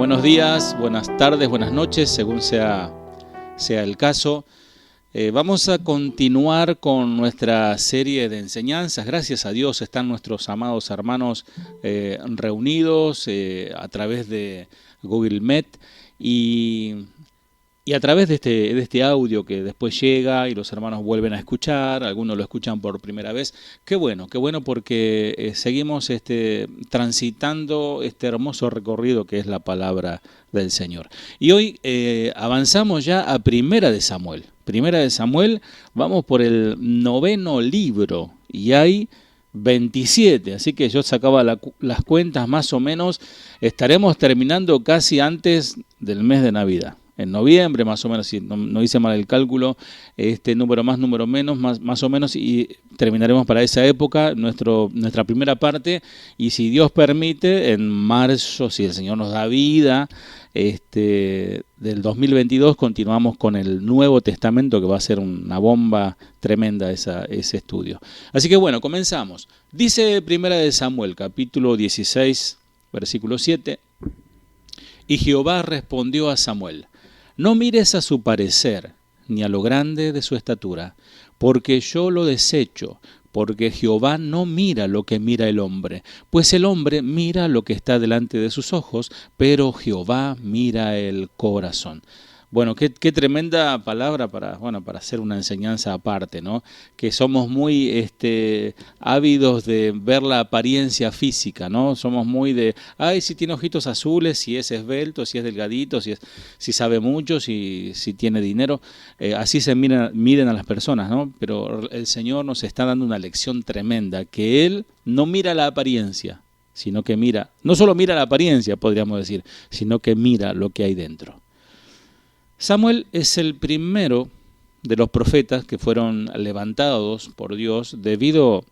buenos días, buenas tardes, buenas noches, según sea el caso. Vamos a continuar con nuestra serie de enseñanzas. Gracias a Dios están nuestros amados hermanos reunidos a través de Google Meet y a través de este audio que después llega y los hermanos vuelven a escuchar, algunos lo escuchan por primera vez. Qué bueno porque seguimos transitando este hermoso recorrido que es la palabra del Señor. Y hoy avanzamos ya a Primera de Samuel. Primera de Samuel, vamos por el 9º libro y hay 27, así que yo sacaba las cuentas más o menos, estaremos terminando casi antes del mes de Navidad. En noviembre, más o menos, si no hice mal el cálculo, número más, número menos, más o menos, y terminaremos para esa época nuestra primera parte, y si Dios permite, en marzo, si el Señor nos da vida, del 2022 continuamos con el Nuevo Testamento, que va a ser una bomba tremenda ese estudio. Así que bueno, comenzamos. Dice Primera de Samuel, capítulo 16, versículo 7, y Jehová respondió a Samuel: no mires a su parecer, ni a lo grande de su estatura, porque yo lo desecho, porque Jehová no mira lo que mira el hombre, pues el hombre mira lo que está delante de sus ojos, pero Jehová mira el corazón. Bueno, qué tremenda palabra para hacer una enseñanza aparte, ¿no? Que somos muy ávidos de ver la apariencia física, ¿no? Somos muy de, si tiene ojitos azules, si es esbelto, si es delgadito, si sabe mucho, si tiene dinero. Así se miren a las personas, ¿no? Pero el Señor nos está dando una lección tremenda, que Él no mira la apariencia, sino que no solo mira la apariencia, podríamos decir, sino que mira lo que hay dentro. Samuel es el primero de los profetas que fueron levantados por Dios debido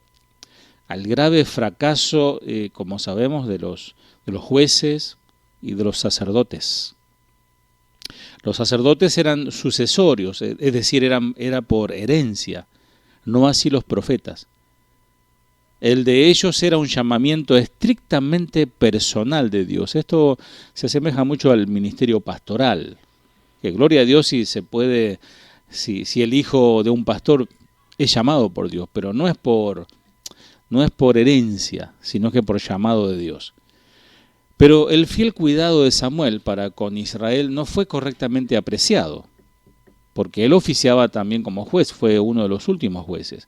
al grave fracaso, como sabemos, de los jueces y de los sacerdotes. Los sacerdotes eran sucesorios, es decir, era por herencia, no así los profetas. El de ellos era un llamamiento estrictamente personal de Dios. Esto se asemeja mucho al ministerio pastoral. Que gloria a Dios si el hijo de un pastor es llamado por Dios, pero no es por herencia, sino que por llamado de Dios. Pero el fiel cuidado de Samuel para con Israel no fue correctamente apreciado, porque él oficiaba también como juez, fue uno de los últimos jueces,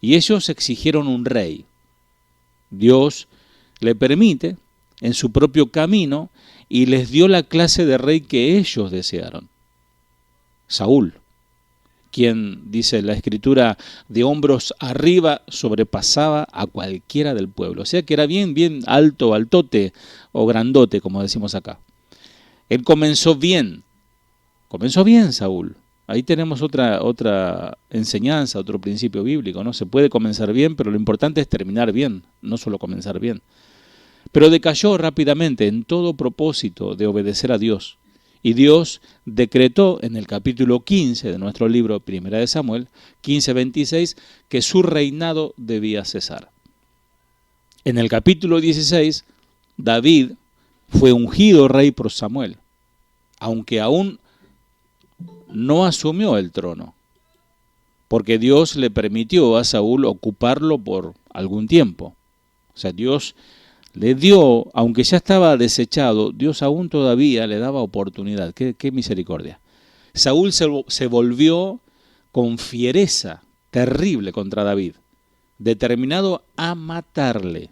y ellos exigieron un rey. Dios le permite en su propio camino y les dio la clase de rey que ellos desearon. Saúl, quien, dice la Escritura, de hombros arriba sobrepasaba a cualquiera del pueblo. O sea que era bien alto, altote o grandote, como decimos acá. Él comenzó bien Saúl. Ahí tenemos otra enseñanza, otro principio bíblico, ¿no? Se puede comenzar bien, pero lo importante es terminar bien, no solo comenzar bien. Pero decayó rápidamente en todo propósito de obedecer a Dios. Y Dios decretó en el capítulo 15 de nuestro libro Primera de Samuel, 15:26, que su reinado debía cesar. En el capítulo 16, David fue ungido rey por Samuel, aunque aún no asumió el trono, porque Dios le permitió a Saúl ocuparlo por algún tiempo. O sea, Dios le dio, aunque ya estaba desechado, Dios aún todavía le daba oportunidad. ¡Qué misericordia! Saúl se volvió con fiereza terrible contra David, determinado a matarle.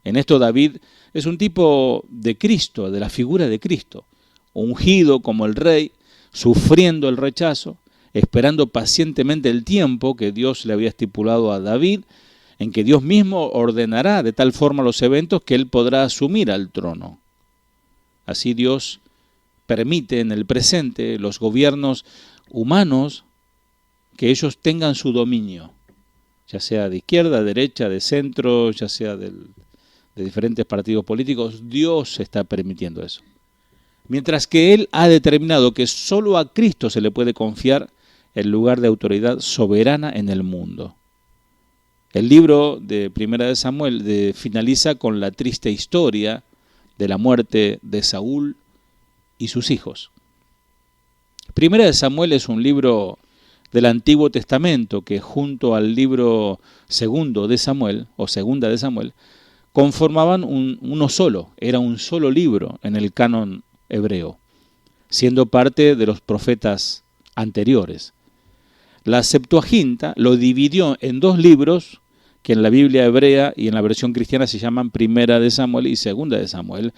En esto David es un tipo de Cristo, de la figura de Cristo, ungido como el rey, sufriendo el rechazo, esperando pacientemente el tiempo que Dios le había estipulado a David, en que Dios mismo ordenará de tal forma los eventos que él podrá asumir al trono. Así Dios permite en el presente los gobiernos humanos que ellos tengan su dominio, ya sea de izquierda, derecha, de centro, ya sea de diferentes partidos políticos. Dios está permitiendo eso. Mientras que Él ha determinado que solo a Cristo se le puede confiar el lugar de autoridad soberana en el mundo. El libro de Primera de Samuel finaliza con la triste historia de la muerte de Saúl y sus hijos. Primera de Samuel es un libro del Antiguo Testamento que junto al libro segundo de Samuel, o segunda de Samuel, conformaban uno solo, era un solo libro en el canon hebreo, siendo parte de los profetas anteriores. La Septuaginta lo dividió en dos libros que en la Biblia hebrea y en la versión cristiana se llaman Primera de Samuel y Segunda de Samuel,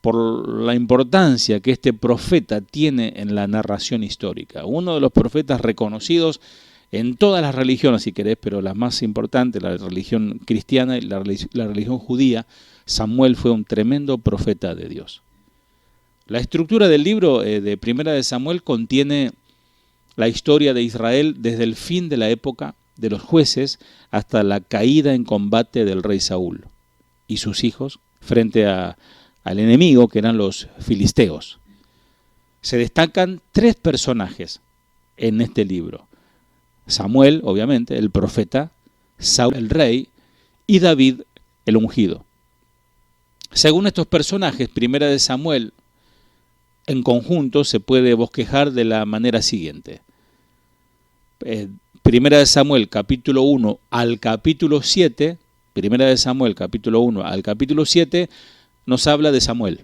por la importancia que este profeta tiene en la narración histórica. Uno de los profetas reconocidos en todas las religiones, si querés, pero las más importantes, la religión cristiana y la religión judía, Samuel fue un tremendo profeta de Dios. La estructura del libro de Primera de Samuel contiene la historia de Israel desde el fin de la época de los jueces hasta la caída en combate del rey Saúl y sus hijos frente al enemigo, que eran los filisteos. Se destacan tres personajes en este libro: Samuel, obviamente, el profeta, Saúl, el rey, y David, el ungido. Según estos personajes, Primera de Samuel, en conjunto, se puede bosquejar de la manera siguiente. Primera de Samuel, capítulo 1 al capítulo 7, Primera de Samuel, capítulo 1 al capítulo 7, nos habla de Samuel.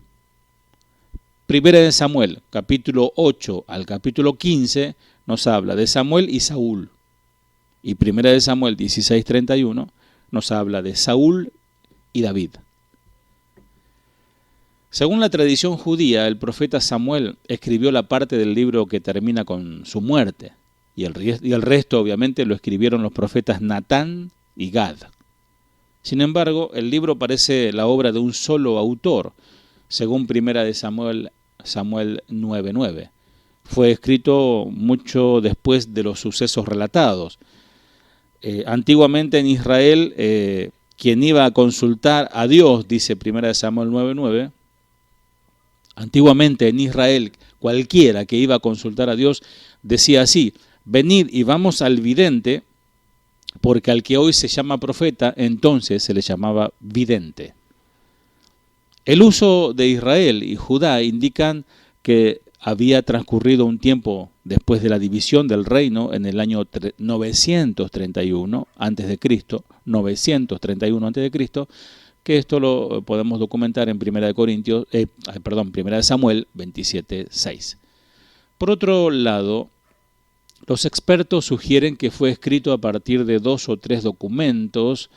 Primera de Samuel, capítulo 8 al capítulo 15, nos habla de Samuel y Saúl. Y Primera de Samuel 16:31 nos habla de Saúl y David. Según la tradición judía, el profeta Samuel escribió la parte del libro que termina con su muerte, y el resto obviamente lo escribieron los profetas Natán y Gad. Sin embargo, el libro parece la obra de un solo autor, según Primera de Samuel 9:9. Fue escrito mucho después de los sucesos relatados. Antiguamente en Israel, quien iba a consultar a Dios, dice Primera de Samuel 9:9, antiguamente en Israel, cualquiera que iba a consultar a Dios decía así: venid y vamos al vidente, porque al que hoy se llama profeta, entonces se le llamaba vidente. El uso de Israel y Judá indican que había transcurrido un tiempo después de la división del reino en el año 931 a.C., 931 a.C., que esto lo podemos documentar en Primera de Samuel 27:6. Por otro lado, los expertos sugieren que fue escrito a partir de 2 o 3 documentos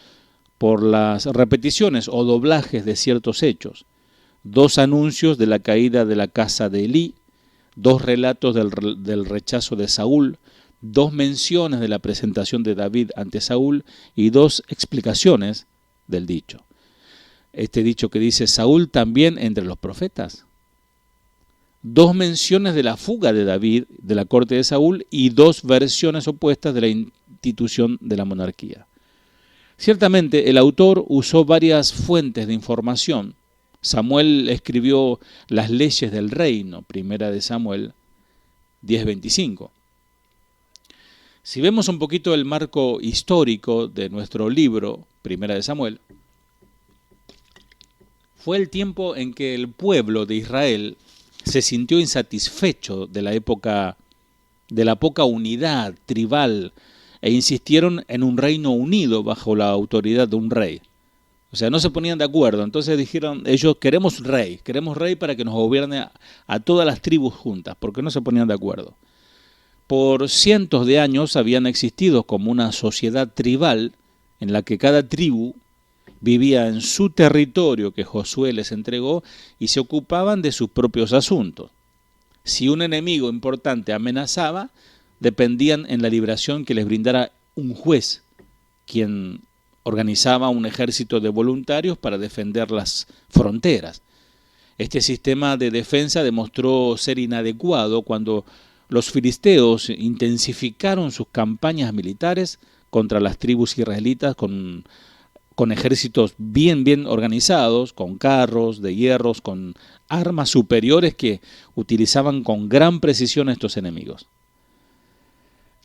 por las repeticiones o doblajes de ciertos hechos: 2 anuncios de la caída de la casa de Elí, 2 relatos del rechazo de Saúl, 2 menciones de la presentación de David ante Saúl y 2 explicaciones del dicho. Este dicho que dice: Saúl también entre los profetas. 2 menciones de la fuga de David de la corte de Saúl y 2 versiones opuestas de la institución de la monarquía. Ciertamente, el autor usó varias fuentes de información. Samuel escribió las leyes del reino, Primera de Samuel 10:25. Si vemos un poquito el marco histórico de nuestro libro, Primera de Samuel, fue el tiempo en que el pueblo de Israel se sintió insatisfecho de la poca unidad tribal e insistieron en un reino unido bajo la autoridad de un rey. O sea, no se ponían de acuerdo. Entonces dijeron ellos: queremos rey para que nos gobierne a todas las tribus juntas, porque no se ponían de acuerdo. Por cientos de años habían existido como una sociedad tribal en la que cada tribu vivía en su territorio que Josué les entregó y se ocupaban de sus propios asuntos. Si un enemigo importante amenazaba, dependían en la liberación que les brindara un juez, quien organizaba un ejército de voluntarios para defender las fronteras. Este sistema de defensa demostró ser inadecuado cuando los filisteos intensificaron sus campañas militares contra las tribus israelitas con ejércitos bien organizados, con carros de hierros, con armas superiores que utilizaban con gran precisión a estos enemigos.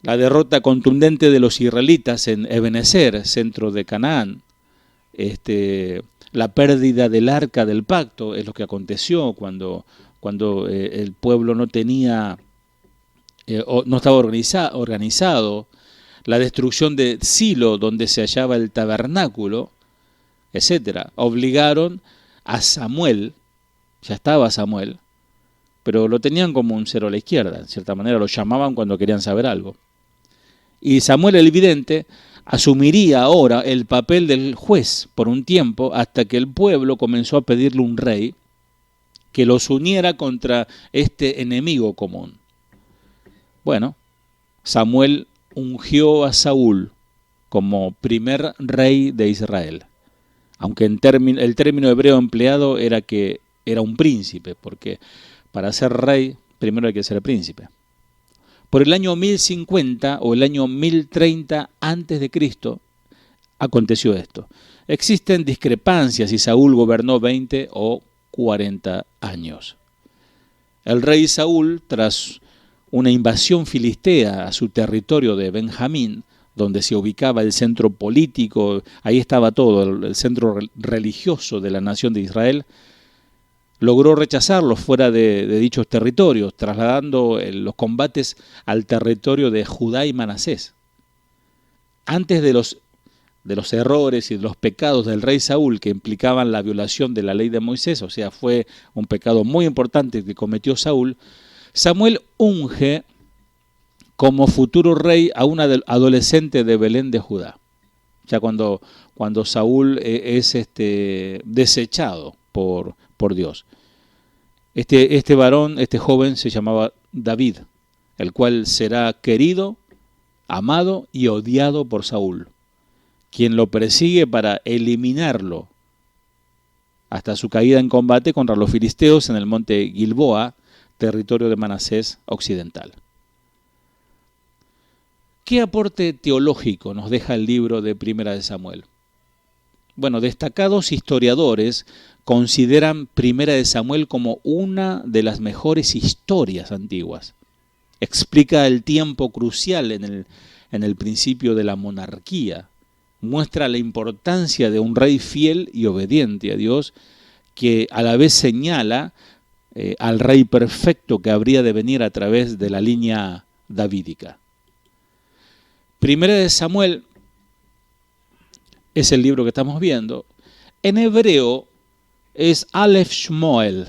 La derrota contundente de los israelitas en Ebenezer, centro de Canaán, la pérdida del arca del pacto, es lo que aconteció cuando el pueblo no tenía, o no estaba organizado, la destrucción de Silo, donde se hallaba el tabernáculo, etcétera. Obligaron a Samuel, ya estaba Samuel, pero lo tenían como un cero a la izquierda, en cierta manera lo llamaban cuando querían saber algo. Y Samuel el vidente asumiría ahora el papel del juez por un tiempo hasta que el pueblo comenzó a pedirle un rey que los uniera contra este enemigo común. Bueno, Samuel ungió a Saúl como primer rey de Israel, aunque el término hebreo empleado era que era un príncipe, porque para ser rey primero hay que ser príncipe. Por el año 1050 o el año 1030 antes de Cristo aconteció esto. Existen discrepancias si Saúl gobernó 20 o 40 años. El rey Saúl, tras una invasión filistea a su territorio de Benjamín, donde se ubicaba el centro político, ahí estaba todo, el centro religioso de la nación de Israel, logró rechazarlos fuera de dichos territorios, trasladando los combates al territorio de Judá y Manasés. Antes de los errores y de los pecados del rey Saúl que implicaban la violación de la ley de Moisés, o sea, fue un pecado muy importante que cometió Saúl, Samuel unge como futuro rey a un adolescente de Belén de Judá, ya cuando Saúl es desechado por Dios. Este varón, este joven se llamaba David, el cual será querido, amado y odiado por Saúl, quien lo persigue para eliminarlo hasta su caída en combate contra los filisteos en el monte Gilboa, territorio de Manasés occidental. ¿Qué aporte teológico nos deja el libro de Primera de Samuel? Bueno, destacados historiadores consideran Primera de Samuel como una de las mejores historias antiguas. Explica el tiempo crucial en el principio de la monarquía. Muestra la importancia de un rey fiel y obediente a Dios, que a la vez señala al rey perfecto que habría de venir a través de la línea davídica. Primera de Samuel es el libro que estamos viendo. En hebreo es Aleph Shmuel.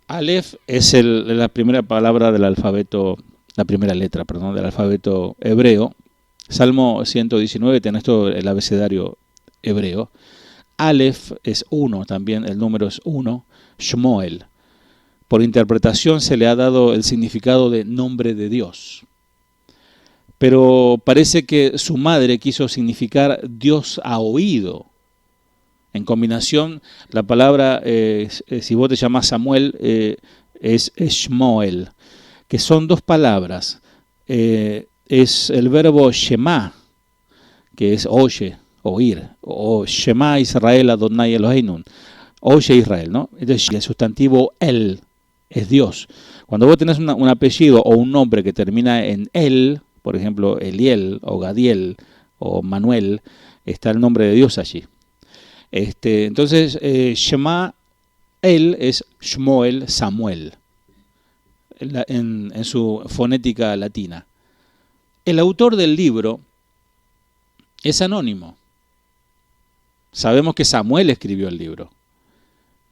Aleph es la primera palabra del alfabeto, la primera letra, perdón, del alfabeto hebreo. Salmo 119 tiene esto, el abecedario hebreo. Aleph es 1 también, el número es 1. Shmuel. Por interpretación se le ha dado el significado de nombre de Dios. Pero parece que su madre quiso significar Dios ha oído. En combinación, la palabra, si vos te llamas Samuel, es Shmuel, que son dos palabras. Es el verbo Shema, que es oye, oír, o Shema Israel Adonai Eloheinu, oye Israel, ¿no? Entonces, el sustantivo El es Dios. Cuando vos tenés un apellido o un nombre que termina en El, por ejemplo, Eliel o Gadiel o Manuel, está el nombre de Dios allí. Entonces, Shema El es Shmuel, Samuel, en su fonética latina. El autor del libro es anónimo. Sabemos que Samuel escribió el libro.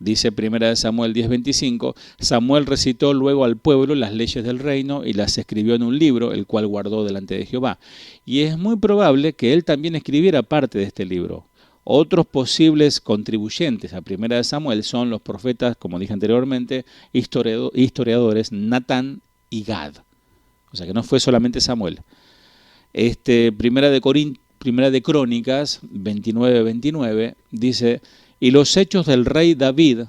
Dice 1 Samuel 10:25, Samuel recitó luego al pueblo las leyes del reino y las escribió en un libro, el cual guardó delante de Jehová. Y es muy probable que él también escribiera parte de este libro. Otros posibles contribuyentes a 1 Samuel son los profetas, como dije anteriormente, historiadores Natán y Gad. O sea que no fue solamente Samuel. Primera de Crónicas 29:29 dice: y los hechos del rey David,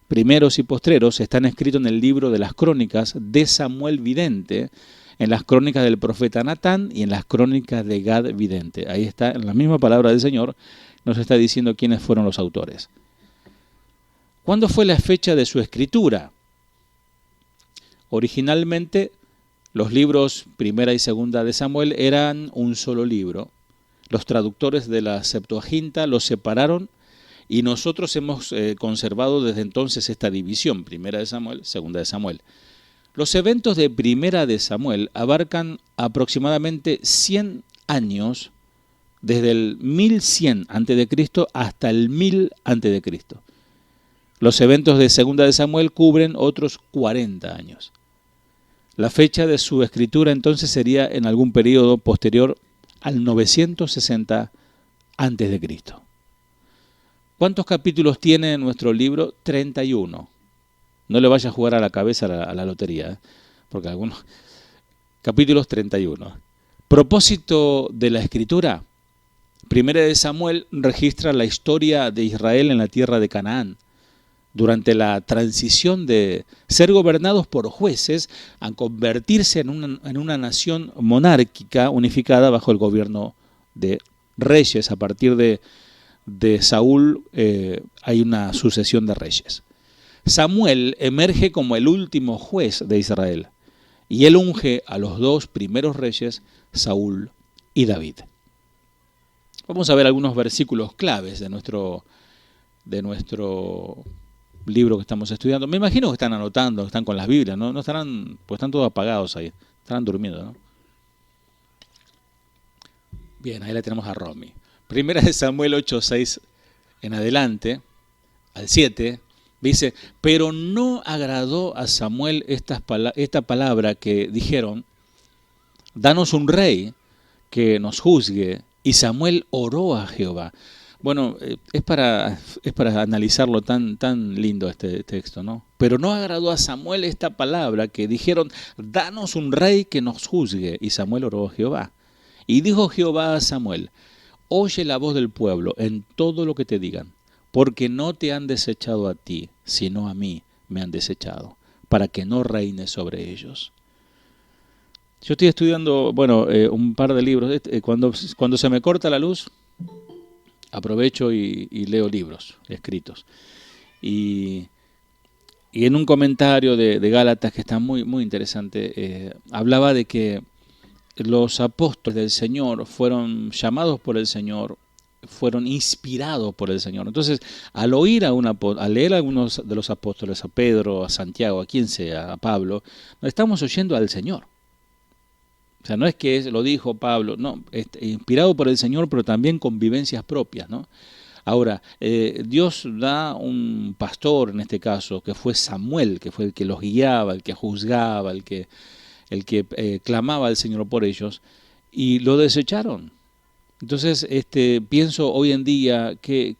primeros y postreros, están escritos en el libro de las crónicas de Samuel vidente, en las crónicas del profeta Natán y en las crónicas de Gad vidente. Ahí está, en la misma palabra del Señor, nos está diciendo quiénes fueron los autores. ¿Cuándo fue la fecha de su escritura? Originalmente, los libros Primera y Segunda de Samuel eran un solo libro. Los traductores de la Septuaginta los separaron Y nosotros hemos conservado desde entonces esta división, primera de Samuel, segunda de Samuel. Los eventos de primera de Samuel abarcan aproximadamente 100 años, desde el 1100 a.C. hasta el 1000 a.C. Los eventos de segunda de Samuel cubren otros 40 años. La fecha de su escritura entonces sería en algún periodo posterior al 960 a.C. ¿Cuántos capítulos tiene nuestro libro? 31. No le vaya a jugar a la cabeza a la lotería, porque algunos... Capítulos 31. Propósito de la escritura. Primera de Samuel registra la historia de Israel en la tierra de Canaán, durante la transición de ser gobernados por jueces a convertirse en una nación monárquica unificada bajo el gobierno de reyes. A partir de Saúl hay una sucesión de reyes. Samuel emerge como el último juez de Israel y él unge a los dos primeros reyes, Saúl y David. Vamos a ver algunos versículos claves de nuestro libro que estamos estudiando. Me imagino que están anotando, que están con las Biblias, ¿no? No estarán, pues están todos apagados ahí, estarán durmiendo, ¿no? Bien, ahí la tenemos a Romy. Primera de Samuel 8:6 en adelante, al 7, dice, pero no agradó a Samuel esta palabra que dijeron, danos un rey que nos juzgue, y Samuel oró a Jehová. Bueno, es para analizarlo tan lindo este texto, ¿no? Pero no agradó a Samuel esta palabra que dijeron, danos un rey que nos juzgue. Y Samuel oró a Jehová. Y dijo Jehová a Samuel, oye la voz del pueblo en todo lo que te digan, porque no te han desechado a ti, sino a mí me han desechado, para que no reine sobre ellos. Yo estoy estudiando, un par de libros. Cuando se me corta la luz, aprovecho y leo libros escritos. Y en un comentario de Gálatas que está muy, muy interesante, hablaba de que los apóstoles del Señor fueron llamados por el Señor, fueron inspirados por el Señor. Entonces, al leer a algunos de los apóstoles, a Pedro, a Santiago, a quien sea, a Pablo, estamos oyendo al Señor. O sea, no es que lo dijo Pablo, no, inspirado por el Señor, pero también con vivencias propias, ¿no? Ahora, Dios da un pastor, en este caso, que fue Samuel, que fue el que los guiaba, el que juzgaba, el que clamaba al Señor por ellos, y lo desecharon. Entonces, pienso hoy en día qué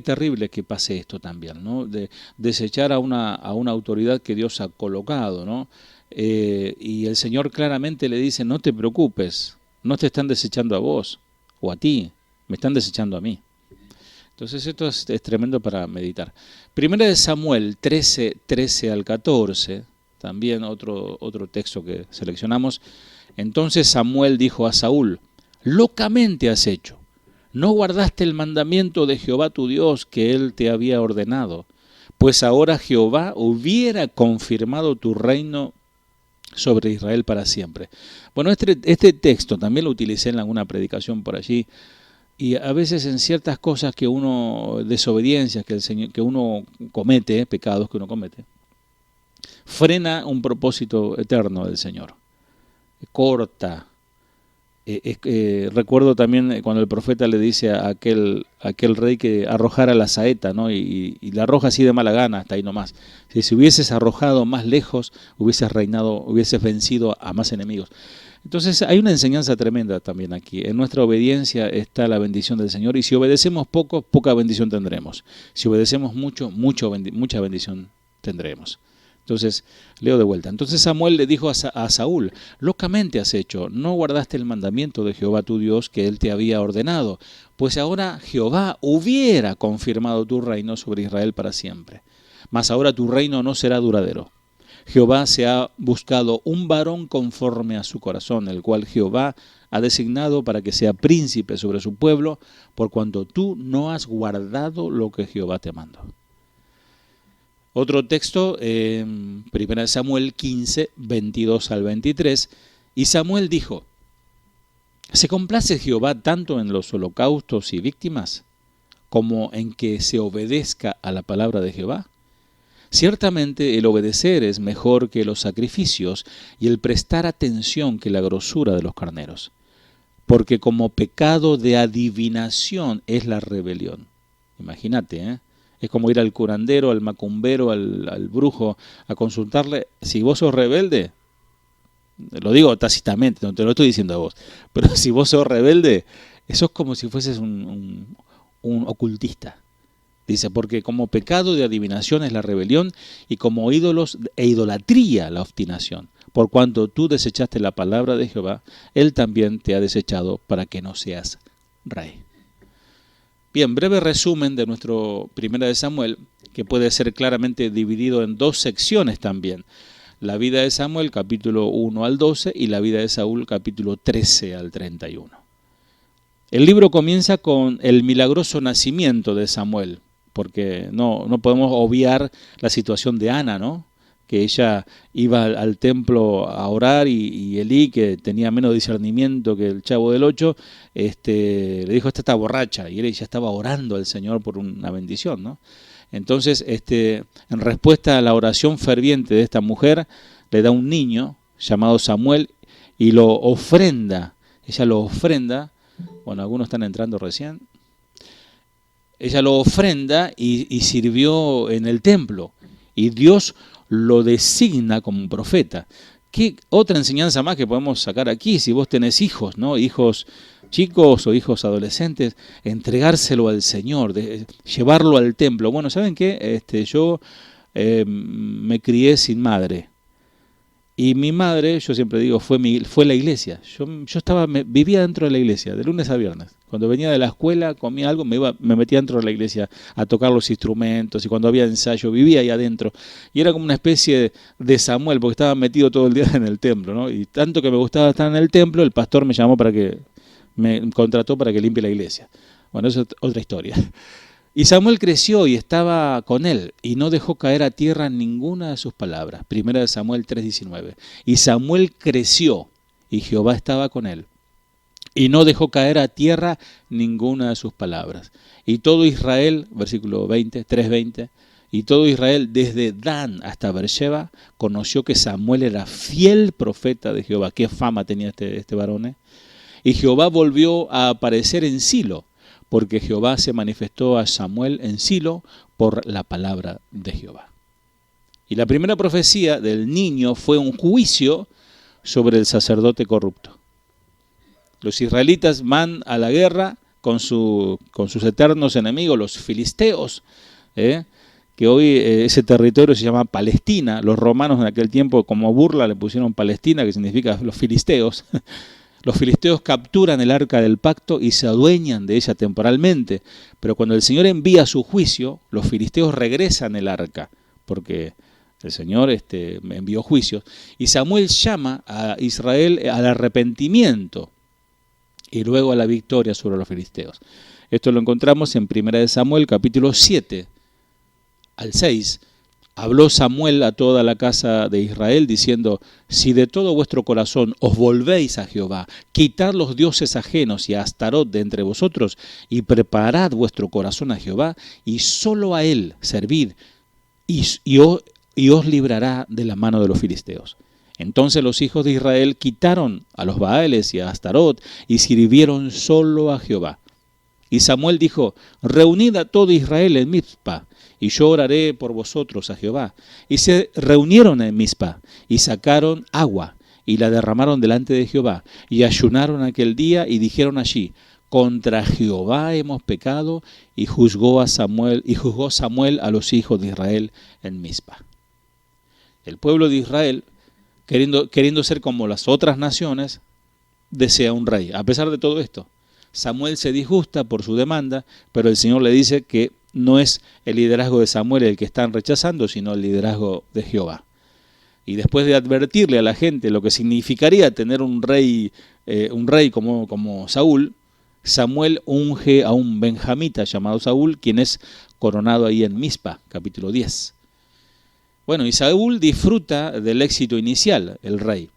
terrible que pase esto también, ¿no? De desechar a una autoridad que Dios ha colocado, ¿no? Y el Señor claramente le dice, no te preocupes, no te están desechando a vos o a ti, me están desechando a mí. Entonces esto es tremendo para meditar. Primera de Samuel 13 al 14, también otro texto que seleccionamos. Entonces Samuel dijo a Saúl, locamente has hecho, no guardaste el mandamiento de Jehová tu Dios que él te había ordenado, pues ahora Jehová hubiera confirmado tu reino sobre Israel para siempre. Bueno, este texto también lo utilicé en alguna predicación por allí, y a veces en ciertas cosas desobediencias que uno comete, pecados que uno comete, frena un propósito eterno del Señor, corta. Recuerdo también cuando el profeta le dice a aquel rey que arrojara la saeta, ¿no? y la arroja así de mala gana, hasta ahí nomás. Si hubieses arrojado más lejos, hubieses vencido a más enemigos. Entonces hay una enseñanza tremenda también aquí. En nuestra obediencia está la bendición del Señor, y si obedecemos poco, poca bendición tendremos. Si obedecemos mucho, mucha bendición tendremos. Entonces, leo de vuelta. Entonces Samuel le dijo a Saúl, locamente has hecho, no guardaste el mandamiento de Jehová tu Dios que él te había ordenado, pues ahora Jehová hubiera confirmado tu reino sobre Israel para siempre. Mas ahora tu reino no será duradero. Jehová se ha buscado un varón conforme a su corazón, el cual Jehová ha designado para que sea príncipe sobre su pueblo, por cuanto tú no has guardado lo que Jehová te mandó. Otro texto, 1 Samuel 15, 22 al 23, y Samuel dijo, ¿se complace Jehová tanto en los holocaustos y víctimas como en que se obedezca a la palabra de Jehová? Ciertamente el obedecer es mejor que los sacrificios y el prestar atención que la grosura de los carneros, porque como pecado de adivinación es la rebelión. Imagínate, ¿eh? Es como ir al curandero, al macumbero, al brujo, a consultarle. Si vos sos rebelde, lo digo tácitamente, no te lo estoy diciendo a vos, pero si vos sos rebelde, eso es como si fueses un ocultista. Dice, porque como pecado de adivinación es la rebelión y como ídolos e idolatría la obstinación. Por cuanto tú desechaste la palabra de Jehová, Él también te ha desechado para que no seas rey. Bien, breve resumen de nuestro Primera de Samuel, que puede ser claramente dividido en dos secciones también. La vida de Samuel, capítulo 1 al 12, y la vida de Saúl, capítulo 13 al 31. El libro comienza con el milagroso nacimiento de Samuel, porque no podemos obviar la situación de Ana, ¿no? Que ella iba al templo a orar y Elí, que tenía menos discernimiento que el Chavo del Ocho, le dijo, esta está borracha, y él ya estaba orando al Señor por una bendición, ¿no? Entonces, en respuesta a la oración ferviente de esta mujer, le da un niño llamado Samuel y lo ofrenda. Ella lo ofrenda, bueno, algunos están entrando recién. Ella lo ofrenda y sirvió en el templo. Y Dios lo designa como un profeta. ¿Qué otra enseñanza más que podemos sacar aquí? Si vos tenés hijos, ¿no? Hijos chicos o hijos adolescentes, entregárselo al Señor, llevarlo al templo. Bueno, ¿saben qué? Yo me crié sin madre. Y mi madre, yo siempre digo, fue la iglesia. Yo vivía dentro de la iglesia, de lunes a viernes. Cuando venía de la escuela, comía algo, me metía dentro de la iglesia a tocar los instrumentos. Y cuando había ensayo, vivía ahí adentro. Y era como una especie de Samuel, porque estaba metido todo el día en el templo, ¿no? Y tanto que me gustaba estar en el templo, el pastor me contrató para que limpie la iglesia. Bueno, eso es otra historia. Y Samuel creció y estaba con él, y no dejó caer a tierra ninguna de sus palabras. Primera de Samuel 3:19. Y Samuel creció, y Jehová estaba con él, y no dejó caer a tierra ninguna de sus palabras. Y todo Israel, versículo 3:20, y todo Israel desde Dan hasta Beersheba conoció que Samuel era fiel profeta de Jehová. Qué fama tenía este varón, ¿eh? Y Jehová volvió a aparecer en Silo, porque Jehová se manifestó a Samuel en Silo por la palabra de Jehová. Y la primera profecía del niño fue un juicio sobre el sacerdote corrupto. Los israelitas van a la guerra con sus eternos enemigos, los filisteos, que hoy ese territorio se llama Palestina. Los romanos en aquel tiempo, como burla, le pusieron Palestina, que significa los filisteos. Los filisteos capturan el arca del pacto y se adueñan de ella temporalmente, pero cuando el Señor envía su juicio, los filisteos regresan el arca, porque el Señor envió juicios, y Samuel llama a Israel al arrepentimiento y luego a la victoria sobre los filisteos. Esto lo encontramos en 1 Samuel capítulo 7 al 6. Habló Samuel a toda la casa de Israel diciendo, si de todo vuestro corazón os volvéis a Jehová, quitad los dioses ajenos y a Astarot de entre vosotros, y preparad vuestro corazón a Jehová, y solo a él servid, y os librará de la mano de los filisteos. Entonces los hijos de Israel quitaron a los Baales y a Astarot, y sirvieron solo a Jehová. Y Samuel dijo, reunid a todo Israel en Mizpa, y yo oraré por vosotros a Jehová. Y se reunieron en Mizpa, y sacaron agua, y la derramaron delante de Jehová, y ayunaron aquel día, y dijeron allí, contra Jehová hemos pecado, y juzgó Samuel a los hijos de Israel en Mizpa. El pueblo de Israel, queriendo ser como las otras naciones, desea un rey. A pesar de todo esto, Samuel se disgusta por su demanda, pero el Señor le dice que no es el liderazgo de Samuel el que están rechazando, sino el liderazgo de Jehová. Y después de advertirle a la gente lo que significaría tener un rey como Saúl, Samuel unge a un benjamita llamado Saúl, quien es coronado ahí en Mizpa, capítulo 10. Bueno, y Saúl disfruta del éxito inicial, el rey.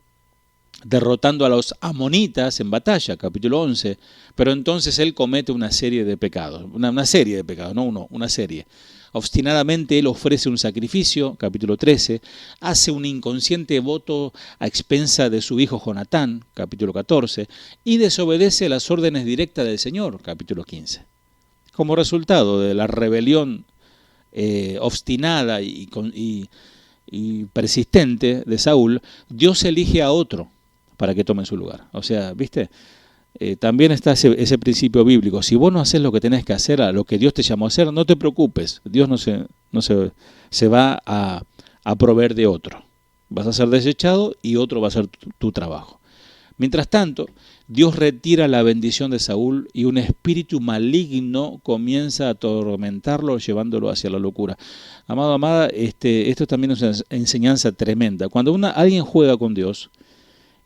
derrotando a los amonitas en batalla, capítulo 11, pero entonces él comete una serie de pecados, una serie de pecados, no uno, una serie. Obstinadamente él ofrece un sacrificio, capítulo 13, hace un inconsciente voto a expensa de su hijo Jonatán, capítulo 14, y desobedece las órdenes directas del Señor, capítulo 15. Como resultado de la rebelión obstinada y persistente de Saúl, Dios elige a otro para que tome su lugar. O sea, ¿viste? También está ese principio bíblico. Si vos no haces lo que tenés que hacer, a lo que Dios te llamó a hacer, no te preocupes. Dios no se va a proveer de otro. Vas a ser desechado y otro va a hacer tu trabajo. Mientras tanto, Dios retira la bendición de Saúl y un espíritu maligno comienza a atormentarlo, llevándolo hacia la locura. Amado, amada, esto también es una enseñanza tremenda. Cuando alguien juega con Dios,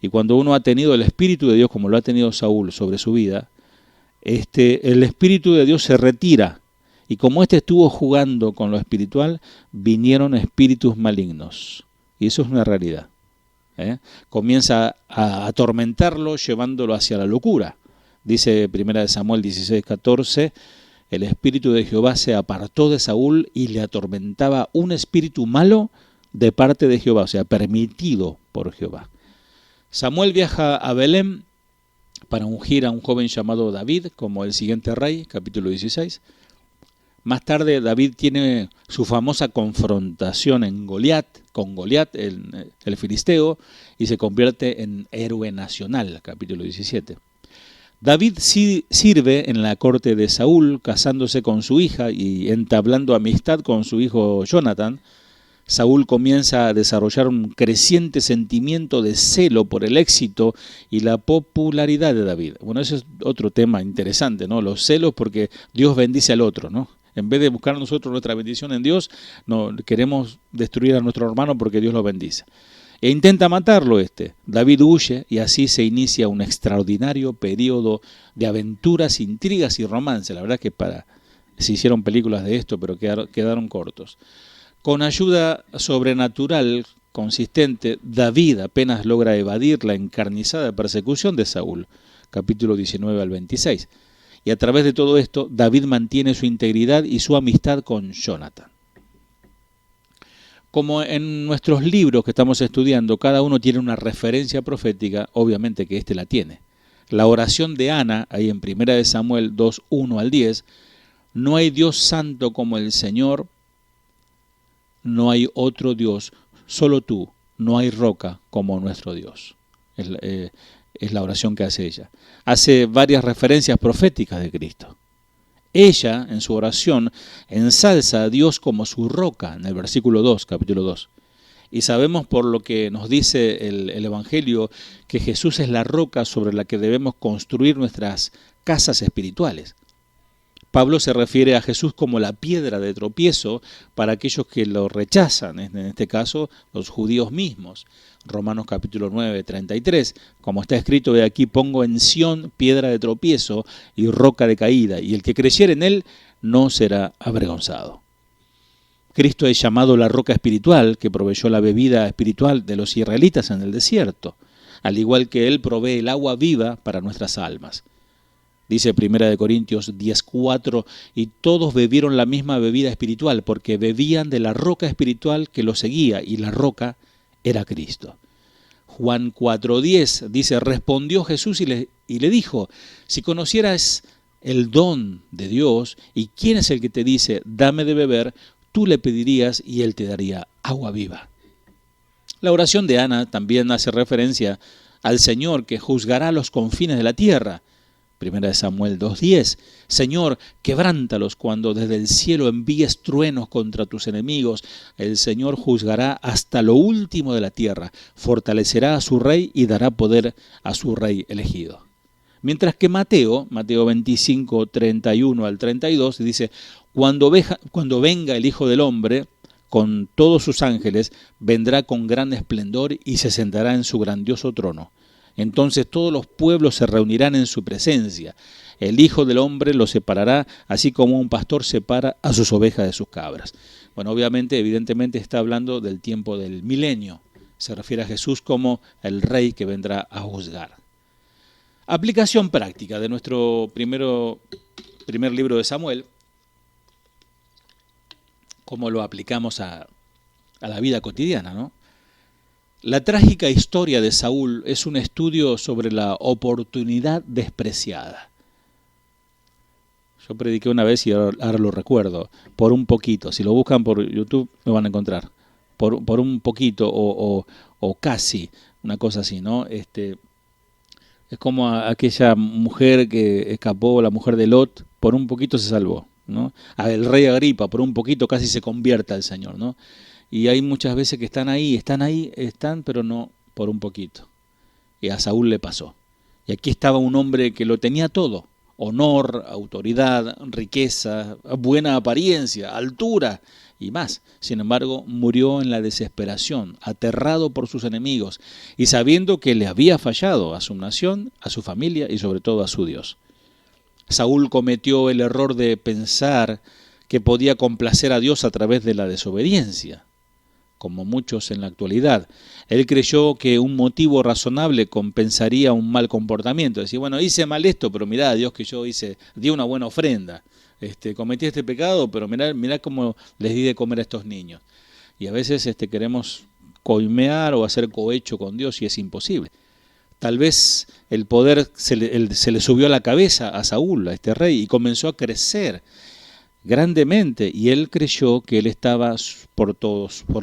y cuando uno ha tenido el Espíritu de Dios, como lo ha tenido Saúl sobre su vida, el Espíritu de Dios se retira. Y como estuvo jugando con lo espiritual, vinieron espíritus malignos. Y eso es una realidad. Comienza a atormentarlo, llevándolo hacia la locura. Dice 1 Samuel 16:14, el Espíritu de Jehová se apartó de Saúl y le atormentaba un espíritu malo de parte de Jehová, o sea, permitido por Jehová. Samuel viaja a Belén para ungir a un joven llamado David como el siguiente rey, capítulo 16. Más tarde David tiene su famosa confrontación con Goliat, el filisteo, y se convierte en héroe nacional, capítulo 17. David sirve en la corte de Saúl, casándose con su hija y entablando amistad con su hijo Jonatán. Saúl comienza a desarrollar un creciente sentimiento de celo por el éxito y la popularidad de David. Bueno, ese es otro tema interesante, ¿no? Los celos porque Dios bendice al otro, ¿no? En vez de buscar nosotros nuestra bendición en Dios, no queremos destruir a nuestro hermano porque Dios lo bendice. E intenta matarlo David huye y así se inicia un extraordinario periodo de aventuras, intrigas y romance. La verdad que se hicieron películas de esto, pero quedaron cortos. Con ayuda sobrenatural consistente, David apenas logra evadir la encarnizada persecución de Saúl, capítulo 19 al 26. Y a través de todo esto, David mantiene su integridad y su amistad con Jonatán. Como en nuestros libros que estamos estudiando, cada uno tiene una referencia profética, obviamente que la tiene. La oración de Ana, ahí en 1 Samuel 2, 1 al 10, no hay Dios santo como el Señor, no hay otro Dios, solo tú, no hay roca como nuestro Dios. Es la oración que hace ella. Hace varias referencias proféticas de Cristo. Ella, en su oración, ensalza a Dios como su roca, en el versículo 2, capítulo 2. Y sabemos por lo que nos dice el Evangelio que Jesús es la roca sobre la que debemos construir nuestras casas espirituales. Pablo se refiere a Jesús como la piedra de tropiezo para aquellos que lo rechazan, en este caso los judíos mismos. Romanos capítulo 9, 33, como está escrito, de aquí pongo en Sión piedra de tropiezo y roca de caída, y el que creyere en él no será avergonzado. Cristo es llamado la roca espiritual que proveyó la bebida espiritual de los israelitas en el desierto, al igual que él provee el agua viva para nuestras almas. Dice 1 Corintios 10:4, y todos bebieron la misma bebida espiritual, porque bebían de la roca espiritual que los seguía, y la roca era Cristo. Juan 4:10 dice, respondió Jesús y le dijo, si conocieras el don de Dios, y quién es el que te dice, dame de beber, tú le pedirías y él te daría agua viva. La oración de Ana también hace referencia al Señor que juzgará los confines de la tierra. 1 Samuel 2:10, Señor, quebrántalos cuando desde el cielo envíes truenos contra tus enemigos. El Señor juzgará hasta lo último de la tierra, fortalecerá a su rey y dará poder a su rey elegido. Mientras que Mateo 25, 31 al 32, dice, cuando venga el Hijo del Hombre, con todos sus ángeles, vendrá con gran esplendor y se sentará en su grandioso trono. Entonces todos los pueblos se reunirán en su presencia. El Hijo del Hombre los separará, así como un pastor separa a sus ovejas de sus cabras. Bueno, obviamente, evidentemente está hablando del tiempo del milenio. Se refiere a Jesús como el rey que vendrá a juzgar. Aplicación práctica de nuestro primer libro de Samuel, cómo lo aplicamos a la vida cotidiana, ¿no? La trágica historia de Saúl es un estudio sobre la oportunidad despreciada. Yo prediqué una vez y ahora lo recuerdo, por un poquito. Si lo buscan por YouTube me van a encontrar. Por un poquito o casi, una cosa así, ¿no? Es como aquella mujer que escapó, la mujer de Lot, por un poquito se salvó, ¿no? El rey Agripa, por un poquito casi se convierte al Señor, ¿no? Y hay muchas veces que están, pero no por un poquito. Y a Saúl le pasó. Y aquí estaba un hombre que lo tenía todo: honor, autoridad, riqueza, buena apariencia, altura y más. Sin embargo, murió en la desesperación, aterrado por sus enemigos y sabiendo que le había fallado a su nación, a su familia y sobre todo a su Dios. Saúl cometió el error de pensar que podía complacer a Dios a través de la desobediencia, como muchos en la actualidad. Él creyó que un motivo razonable compensaría un mal comportamiento. Decía, bueno, hice mal esto, pero mirá, Dios, que yo di una buena ofrenda. Cometí este pecado, pero mirá cómo les di de comer a estos niños. Y a veces queremos coimear o hacer cohecho con Dios y es imposible. Tal vez el poder se le subió a la cabeza a Saúl, a este rey, y comenzó a crecer grandemente, y él creyó que él estaba por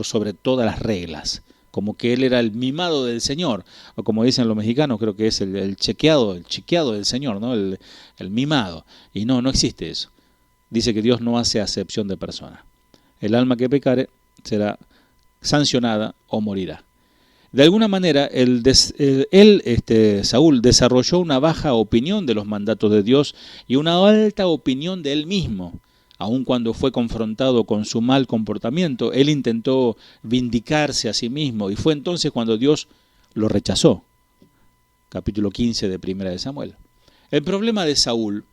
sobre todas las reglas, como que él era el mimado del Señor, o como dicen los mexicanos, creo que es el chiqueado del Señor, ¿no? El mimado. Y no existe eso. Dice que Dios no hace acepción de persona. El alma que pecare será sancionada o morirá. De alguna manera, Saúl desarrolló una baja opinión de los mandatos de Dios y una alta opinión de él mismo. Aun cuando fue confrontado con su mal comportamiento, él intentó vindicarse a sí mismo y fue entonces cuando Dios lo rechazó. Capítulo 15 de Primera de Samuel. El problema de Saúl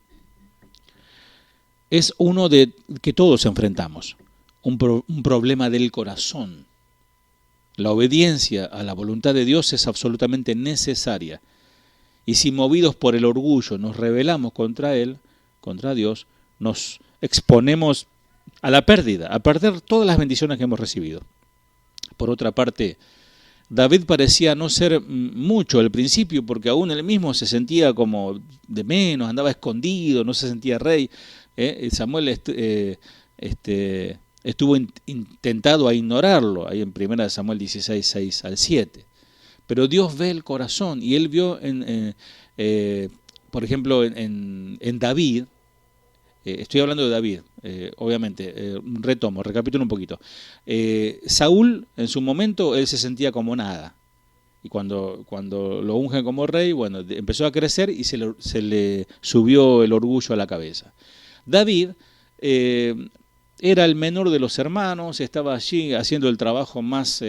es uno de que todos enfrentamos, un problema del corazón. La obediencia a la voluntad de Dios es absolutamente necesaria. Y si movidos por el orgullo nos rebelamos contra Él, contra Dios, nos exponemos a la pérdida, a perder todas las bendiciones que hemos recibido. Por otra parte, David parecía no ser mucho al principio, porque aún él mismo se sentía como de menos, andaba escondido, no se sentía rey. Samuel estuvo intentado a ignorarlo, ahí en 1 Samuel 16, 6 al 7. Pero Dios ve el corazón, y él vio, por ejemplo, en David. Estoy hablando de David, obviamente, recapitulo un poquito. Saúl, en su momento, él se sentía como nada. Y cuando lo ungen como rey, bueno, empezó a crecer y se le subió el orgullo a la cabeza. David era el menor de los hermanos, estaba allí haciendo el trabajo más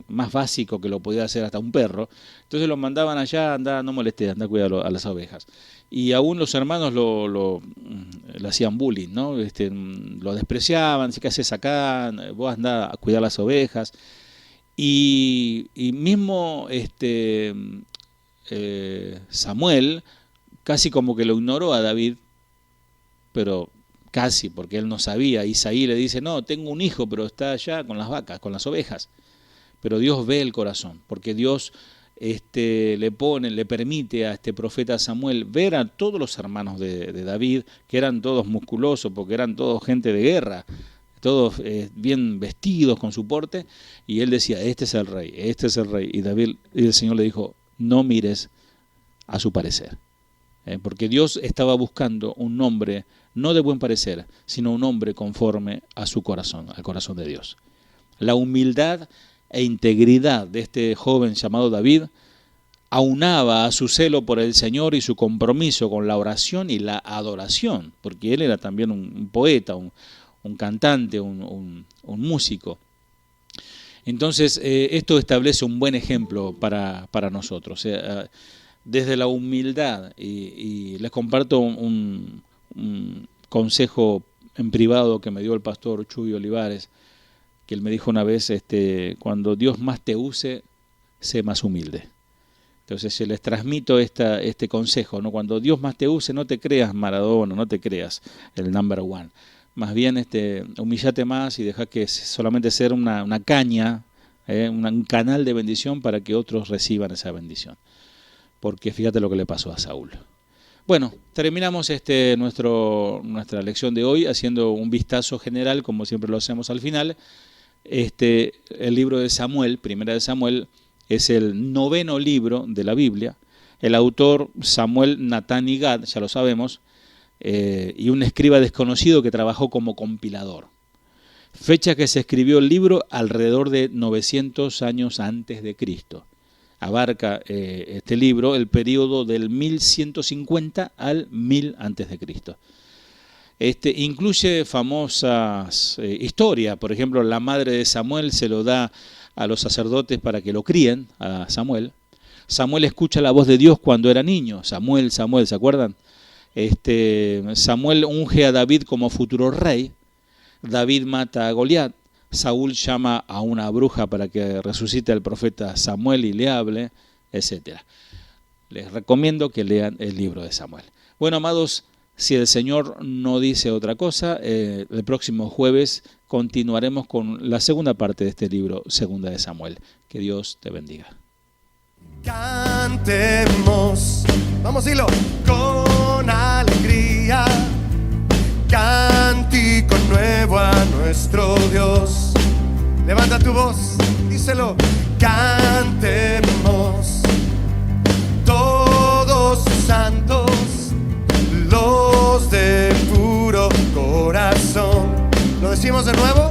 básico que lo podía hacer hasta un perro. Entonces lo mandaban allá, anda, no molestes, anda a cuidar a las ovejas. Y aún los hermanos le hacían bullying, ¿no? Lo despreciaban, ¿qué haces acá? Vos andá a cuidar las ovejas. Y mismo Samuel casi como que lo ignoró a David, pero casi, porque él no sabía. Isaí le dice, no, tengo un hijo, pero está allá con las vacas, con las ovejas. Pero Dios ve el corazón, porque Dios le permite a este profeta Samuel ver a todos los hermanos de David, que eran todos musculosos, porque eran todos gente de guerra, todos bien vestidos con su porte, y él decía, este es el rey, y el Señor le dijo, no mires a su parecer, porque Dios estaba buscando un hombre no de buen parecer, sino un hombre conforme a su corazón, al corazón de Dios. La humildad e integridad de este joven llamado David aunaba a su celo por el Señor y su compromiso con la oración y la adoración, porque él era también un poeta, un cantante, un músico. Entonces, esto establece un buen ejemplo para nosotros. Desde la humildad, y les comparto un consejo en privado que me dio el pastor Chuy Olivares, que él me dijo una vez, cuando Dios más te use, sé más humilde. Entonces yo les transmito este consejo, ¿no? Cuando Dios más te use, no te creas Maradona, no te creas el number one. Más bien humíllate más y deja que solamente ser una caña, un canal de bendición para que otros reciban esa bendición. Porque fíjate lo que le pasó a Saúl. Bueno, terminamos nuestra lección de hoy haciendo un vistazo general, como siempre lo hacemos al final. El libro de Samuel, Primera de Samuel, es el 9º libro de la Biblia. El autor Samuel Natán y Gad, ya lo sabemos, y un escriba desconocido que trabajó como compilador. Fecha que se escribió el libro alrededor de 900 años antes de Cristo. Abarca este libro el periodo del 1150 al 1000 antes de Cristo. Incluye famosas historias. Por ejemplo, la madre de Samuel se lo da a los sacerdotes para que lo críen a Samuel. Samuel escucha la voz de Dios cuando era niño. Samuel, Samuel, ¿se acuerdan? Samuel unge a David como futuro rey. David mata a Goliat. Saúl llama a una bruja para que resucite al profeta Samuel y le hable, etc. Les recomiendo que lean el libro de Samuel. Bueno, amados, si el Señor no dice otra cosa, el próximo jueves continuaremos con la segunda parte de este libro, Segunda de Samuel. Que Dios te bendiga. Cantemos, vamos a decirlo, con alegría, cántico nuevo a nuestro Dios. Levanta tu voz, díselo, cantemos, todos santos, los de puro corazón. ¿Lo decimos de nuevo?